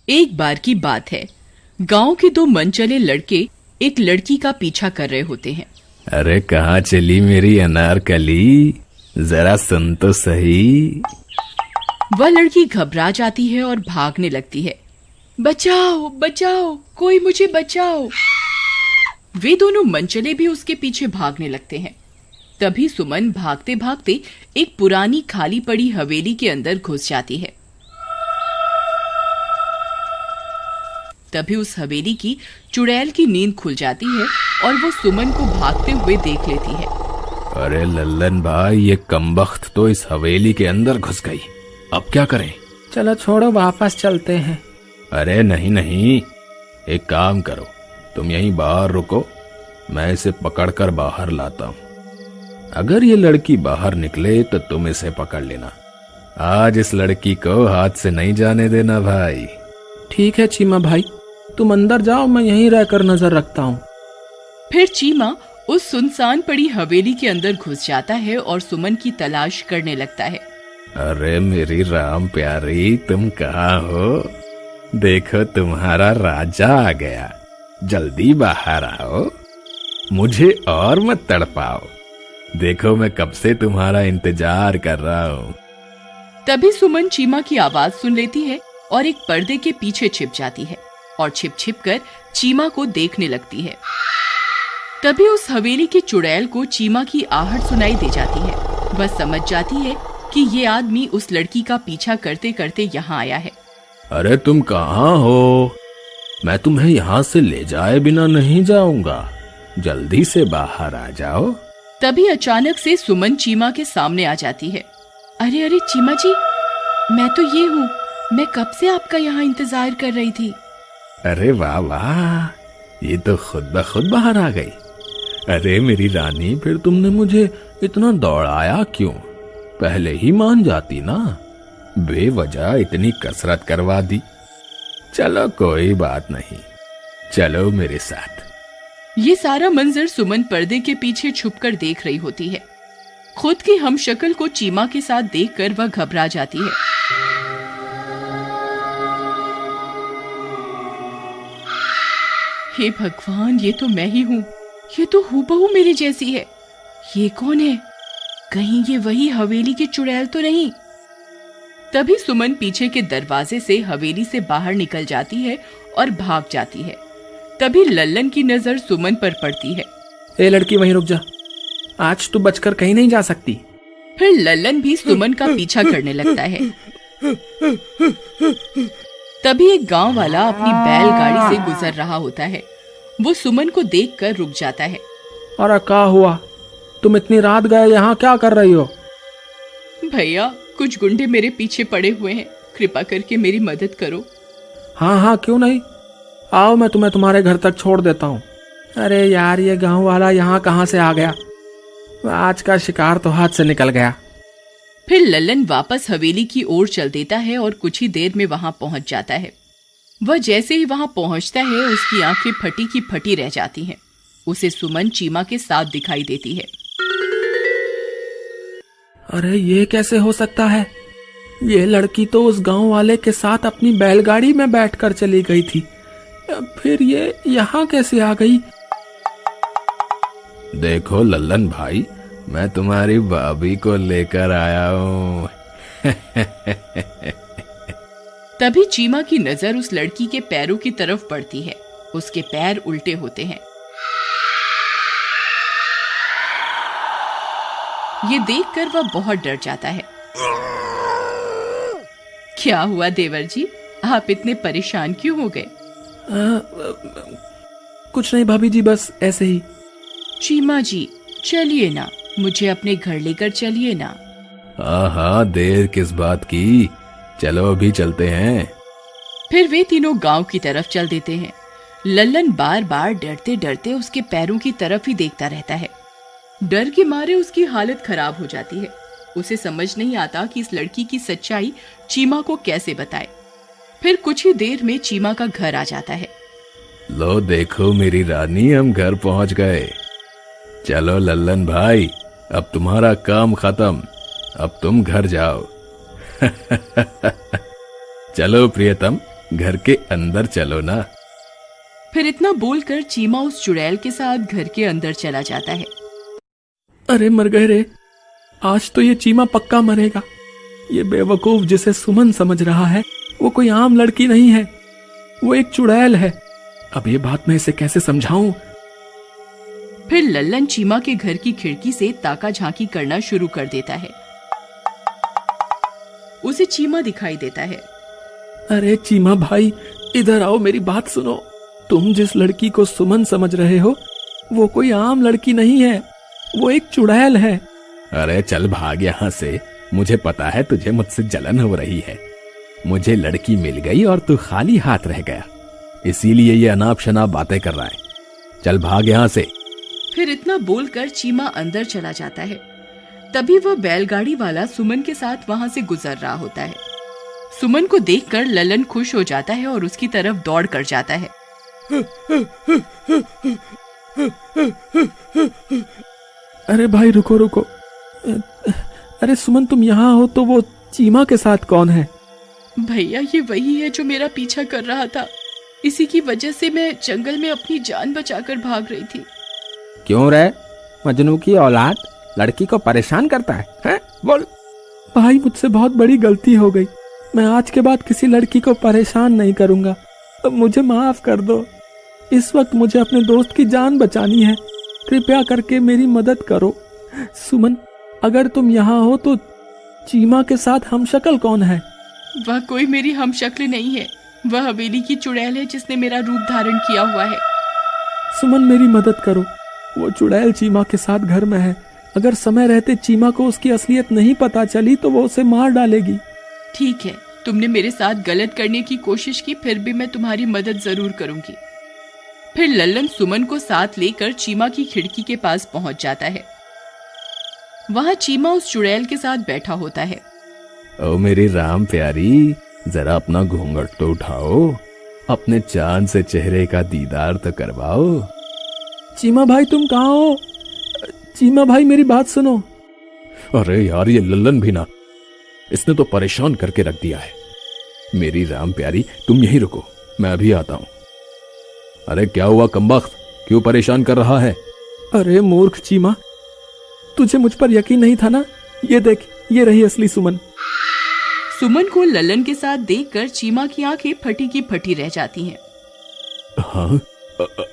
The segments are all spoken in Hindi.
एक बार की बात है, गांव के दो मनचले लड़के एक लड़की का पीछा कर रहे होते हैं। अरे कहाँ चली मेरी अनारकली, जरा सुन तो सही। वह लड़की घबरा जाती है और भागने लगती है। बचाओ बचाओ, कोई मुझे बचाओ। वे दोनों मनचले भी उसके पीछे भागने लगते हैं। तभी सुमन भागते भागते एक पुरानी खाली पड़ी हवेली के अंदर घुस जाती है। तभी उस हवेली की चुड़ैल की नींद खुल जाती है और वो सुमन को भागते हुए देख लेती है। अरे लल्लन भाई, ये कमबख्त तो इस हवेली के अंदर घुस गई, अब क्या करें? चलो छोड़ो, वापस चलते हैं। अरे नहीं नहीं, एक काम करो, तुम यहीं बाहर रुको, मैं इसे पकड़कर बाहर लाता हूँ। अगर ये लड़की बाहर निकले तो तुम इसे पकड़ लेना। आज इस लड़की को हाथ से नहीं जाने देना भाई। ठीक है चीमा भाई, तुम अंदर जाओ, मैं यहीं रहकर नजर रखता हूँ। फिर चीमा उस सुनसान पड़ी हवेली के अंदर घुस जाता है और सुमन की तलाश करने लगता है। अरे मेरी राम प्यारी, तुम कहाँ हो? देखो तुम्हारा राजा आ गया, जल्दी बाहर आओ, मुझे और मत तड़पाओ। देखो मैं कब से तुम्हारा इंतजार कर रहा हूँ। तभी सुमन चीमा की आवाज सुन लेती है और एक पर्दे के पीछे छिप जाती है और छिप छिप कर चीमा को देखने लगती है। तभी उस हवेली की चुड़ैल को चीमा की आहट सुनाई दे जाती है। वह समझ जाती है कि ये आदमी उस लड़की का पीछा करते करते यहाँ आया है। अरे तुम कहाँ हो? मैं तुम्हें यहाँ से ले जाए बिना नहीं जाऊंगा, जल्दी से बाहर आ जाओ। तभी अचानक से सुमन चीमा के सामने आ जाती है। अरे अरे चीमा जी, मैं तो ये हूँ, मैं कब से आपका यहाँ इंतजार कर रही थी। अरे वाह वाह, ये तो खुद ब खुद बाहर आ गई। अरे मेरी रानी, फिर तुमने मुझे इतना दौड़ाया क्यों? पहले ही मान जाती ना, बेवजह इतनी कसरत करवा दी। चलो कोई बात नहीं, चलो मेरे साथ। ये सारा मंजर सुमन पर्दे के पीछे छुपकर देख रही होती है। खुद की हमशक्ल को चीमा के साथ देखकर वह घबरा जाती है। हे भगवान, ये तो मैं ही हूँ, ये तो हूबहू मेरी जैसी है। ये कौन है? कहीं ये वही हवेली की चुड़ैल तो नहीं? तभी सुमन पीछे के दरवाजे से हवेली से बाहर निकल जाती है और भाग जाती है। तभी लल्लन की नजर सुमन पर पड़ती है। ए लड़की, वहीं रुक जा, आज तू बचकर कहीं नहीं जा सकती। फिर लल्लन भी सुमन का पीछा करने लगता है। तभी एक गांव वाला अपनी बैलगाड़ी से गुजर रहा होता है। वो सुमन को देखकर रुक जाता है। और क्या हुआ? तुम इतनी रात गए यहाँ क्या कर रही हो? भैया, कुछ गुंडे मेरे पीछे पड़े हुए हैं, कृपा करके मेरी मदद करो। हाँ हाँ, क्यों नहीं, आओ, मैं तुम्हें तुम्हारे घर तक छोड़ देता हूँ। अरे यार, ये गांव वाला यहाँ कहाँ से आ गया? आज का शिकार तो हाथ से निकल गया। फिर लल्लन वापस हवेली की ओर चल देता है और कुछ ही देर में वहां पहुंच जाता है। वह जैसे ही वहां पहुंचता है, उसकी आंखें फटी की फटी रह जाती हैं। उसे सुमन चीमा के साथ दिखाई देती है। अरे ये कैसे हो सकता है? ये लड़की तो उस गांव वाले के साथ अपनी बैलगाड़ी में बैठकर चली गई थी, फिर ये यहाँ कैसे आ गई? देखो लल्लन भाई, मैं तुम्हारी भाभी को लेकर आया हूँ। तभी चीमा की नजर उस लड़की के पैरों की तरफ पड़ती है। उसके पैर उल्टे होते हैं। ये देखकर वह बहुत डर जाता है। क्या हुआ देवर जी, आप इतने परेशान क्यों हो गए? कुछ नहीं भाभी जी, बस ऐसे ही। चीमा जी, चलिए ना, मुझे अपने घर लेकर चलिए ना। हाँ, देर किस बात की, चलो अभी चलते हैं। फिर वे तीनों गांव की तरफ चल देते हैं। लल्लन बार बार डरते डरते उसके पैरों की तरफ ही देखता रहता है। डर के मारे उसकी हालत खराब हो जाती है। उसे समझ नहीं आता कि इस लड़की की सच्चाई चीमा को कैसे बताए। फिर कुछ ही देर में चीमा का घर आ जाता है। लो देखो मेरी रानी, हम घर पहुंच गए। चलो लल्लन भाई, अब तुम्हारा काम खत्म, अब तुम घर जाओ। चलो प्रियतम, घर के अंदर चलो ना। फिर इतना बोलकर चीमा उस चुड़ैल के साथ घर के अंदर चला जाता है। अरे मर गए रे, आज तो ये चीमा पक्का मरेगा। ये बेवकूफ जिसे सुमन समझ रहा है वो कोई आम लड़की नहीं है, वो एक चुड़ैल है। अब ये बात मैं इसे कैसे समझाऊं? फिर लल्लन चीमा के घर की खिड़की से ताका झांकी करना शुरू कर देता है। उसे चीमा दिखाई देता है। अरे चीमा भाई, इधर आओ, मेरी बात सुनो। तुम जिस लड़की को सुमन समझ रहे हो वो कोई आम लड़की नहीं है, वो एक चुड़ैल है। अरे चल भाग यहाँ से, मुझे पता है तुझे मुझसे जलन हो रही है। मुझे लड़की मिल गई और तू खाली हाथ रह गया, इसीलिए ये अनाप शनाप बातें कर रहा है। चल भाग यहाँ से। फिर इतना बोलकर चीमा अंदर चला जाता है। तभी वह बैलगाड़ी वाला सुमन के साथ वहां से गुजर रहा होता है। सुमन को देखकर ललन खुश हो जाता है और उसकी तरफ दौड़ कर जाता है। अरे भाई रुको रुको, अरे सुमन तुम यहाँ हो तो वो चीमा के साथ कौन है? भैया ये वही है जो मेरा पीछा कर रहा था, इसी की वजह से मैं जंगल में अपनी जान बचाकर भाग रही थी। क्यों रे, मजनू की औलाद लड़की को परेशान करता है? बोल। भाई मुझसे बहुत बड़ी गलती हो गई, मैं आज के बाद किसी लड़की को परेशान नहीं करूंगा, अब मुझे माफ कर दो। इस वक्त मुझे अपने दोस्त की जान बचानी है, कृपया करके मेरी मदद करो। सुमन, अगर तुम यहाँ हो तो चीमा के साथ हमशक्ल कौन है? वह कोई मेरी हमशक्ल नहीं है, वह हवेली की चुड़ैल है जिसने मेरा रूप धारण किया हुआ है। सुमन मेरी मदद करो, वो चुड़ैल चीमा के साथ घर में है। अगर समय रहते चीमा को उसकी असलियत नहीं पता चली तो वो उसे मार डालेगी। ठीक है, तुमने मेरे साथ गलत करने की कोशिश की, फिर भी मैं तुम्हारी मदद जरूर करूंगी। फिर लल्लन सुमन को साथ लेकर चीमा की खिड़की के पास पहुंच जाता है। वहां चीमा उस चुड़ैल के साथ बैठा होता है। ओ मेरी राम प्यारी, जरा अपना घूंघट तो उठाओ, अपने चांद से चेहरे का दीदार तो करवाओ। चीमा भाई तुम कहाँ हो? चीमा भाई मेरी बात सुनो। अरे यार ये लल्लन भी ना, इसने तो परेशान करके रख दिया है। मेरी राम प्यारी तुम यहीं रुको, मैं अभी आता हूं। अरे क्या हुआ कमबख्त, क्यों परेशान कर रहा है? अरे मूर्ख चीमा, तुझे मुझ पर यकीन नहीं था ना? ये देख, ये रही असली सुमन। सुमन को लल्लन के साथ देखकर चीमा की आंखें फटी की फटी रह जाती हैं। हाँ,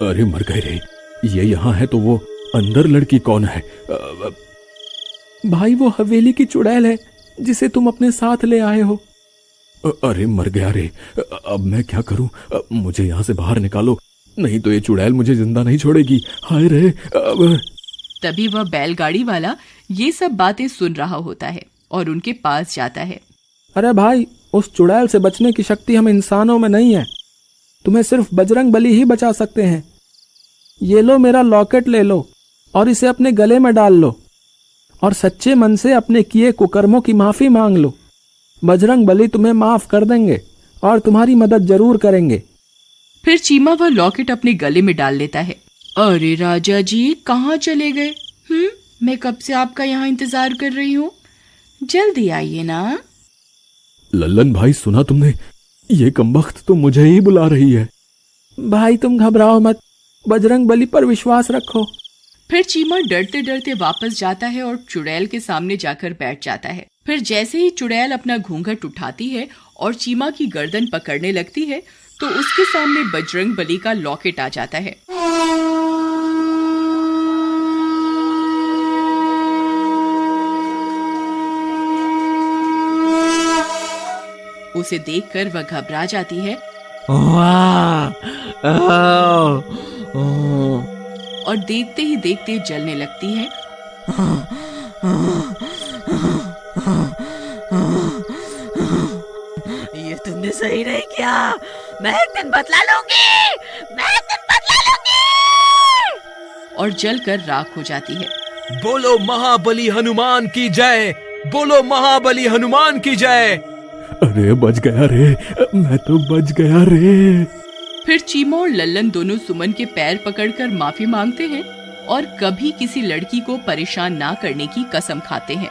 अरे मर गए रे, ये यहाँ है तो वो अंदर लड़की कौन है? भाई वो हवेली की चुड़ैल है जिसे तुम अपने साथ ले आए हो। अरे मर गया रे, अब मैं क्या करूं? मुझे यहाँ से बाहर निकालो, नहीं तो ये चुड़ैल मुझे जिंदा नहीं छोड़ेगी। हाय रे। तभी वह बैलगाड़ी वाला ये सब बातें सुन रहा होता है और उनके पास जाता है। अरे भाई, उस चुड़ैल से बचने की शक्ति हम इंसानों में नहीं है, तुम्हें सिर्फ बजरंग बली ही बचा सकते हैं। ये लो मेरा लॉकेट ले लो और इसे अपने गले में डाल लो और सच्चे मन से अपने किए कुकर्मों की माफी मांग लो। बजरंग बली तुम्हें माफ कर देंगे और तुम्हारी मदद जरूर करेंगे। फिर चीमा वह लॉकेट अपने गले में डाल लेता है। अरे राजा जी कहाँ चले गए? मैं कब से आपका यहाँ इंतजार कर रही हूँ, जल्दी आइए ना। लल्लन भाई सुना तुमने, ये कमबख्त तो मुझे ही बुला रही है। भाई तुम घबराओ मत, बजरंग बली पर विश्वास रखो। फिर चीमा डरते डरते वापस जाता है और चुड़ैल के सामने जाकर बैठ जाता है। फिर जैसे ही चुड़ैल अपना घूंघट उठाती है और चीमा की गर्दन पकड़ने लगती है तो उसके सामने बजरंग बली का लॉकेट आ जाता है। उसे देखकर वह घबरा जाती है और देखते ही देखते जलने लगती है। ये तुमने सही नहीं किया, मैं एक दिन बदला लूंगी, मैं एक दिन बदला लूंगी। और जलकर राख हो जाती है। बोलो महाबली हनुमान की जय, बोलो महाबली हनुमान की जय। अरे बच गया रे, मैं तो बच गया रे। फिर चीमा और लल्लन दोनों सुमन के पैर पकड़कर माफी मांगते हैं और कभी किसी लड़की को परेशान ना करने की कसम खाते हैं।